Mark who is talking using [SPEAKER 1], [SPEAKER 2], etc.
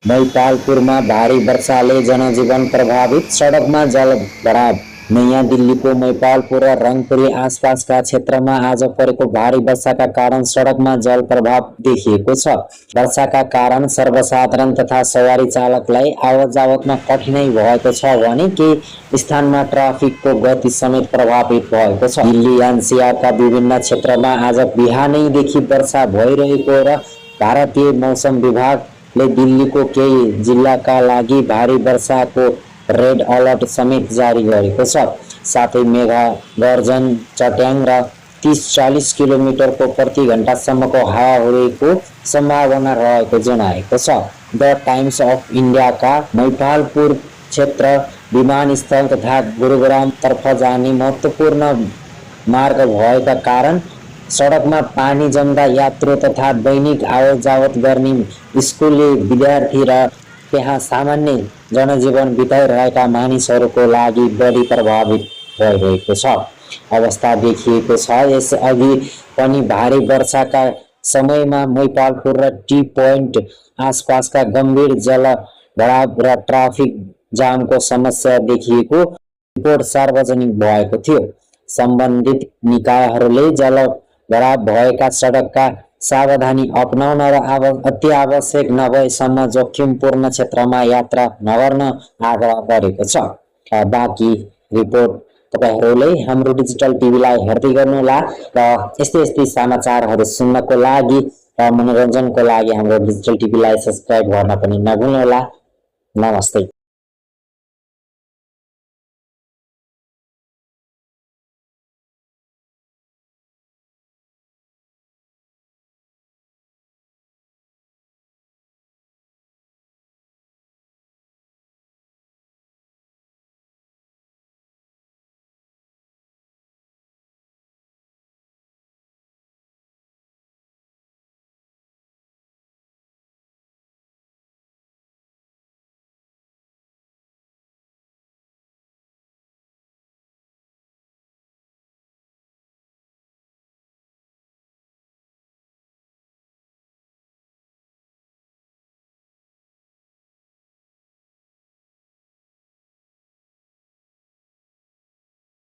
[SPEAKER 1] मैपालपुरमा भारी वर्षाले जनजीवन प्रभावित, सडकमा जलभराव। नयाँ दिल्लीको मैपालपुर र रङपुरी आसपासका क्षेत्रमा आज परेको भारी वर्षाका कारण सडकमा जल प्रभाव देखिएको छ। वर्षाका कारण सर्वसाधारण तथा सवारी चालकलाई आवतजावतमा कठिनाई भएको छ भने केही स्थानमा ट्राफिकको गति समेत प्रभावित भएको छ। दिल्ली एनसीआरका विभिन्न क्षेत्रमा आज बिहानैदेखि वर्षा भइरहेको र भारतीय मौसम विभागले दिल्लीको केही जिल्लाका लागि भारी वर्षाको रेड अलर्ट समेत जारी गरेको छ। साथै मेघा गर्जन, चट्याङ र 30-40 किलोमिटरको प्रति घण्टासम्मको हावाहुरीको सम्भावना रहेको जनाएको छ। द टाइम्स अफ इन्डियाका मैपालपुर क्षेत्र विमानस्थल तथा गुरुग्रामतर्फ जाने महत्त्वपूर्ण मार्ग भएका कारण सडकमा पानी जम्दा यात्रु तथा दैनिक आवतजावत गर्ने स्कुले विद्यार्थी र त्यहाँ सामान्य जनजीवन बिताइरहेका मानिसहरूको लागि बढी प्रभावित भइरहेको छ अवस्था देखिएको छ। यसअघि पनि भारी वर्षाका समयमा मैपालपुर र टी पोइन्ट आसपासका गम्भीर जलभराव र ट्राफिक जामको समस्या देखिएको रिपोर्ट सार्वजनिक भएको थियो। सम्बन्धित निकायहरूले जलभराव भएका सडकका सावधानी अपनाउन र अति आवश्यक नभएसम्म जोखिमपूर्ण क्षेत्रमा यात्रा नगर्न आग्रह गरेको छ। बाँकी रिपोर्ट तपाईहरूले हाम्रो डिजिटल टिभीलाई हेर्दै गर्नुहोला र यस्तै समाचारहरू सुन्नको लागि र मनोरञ्जनको लागि हाम्रो डिजिटल टिभीलाई सब्स्क्राइब गर्न पनि नभुल्नुहोला। नमस्ते।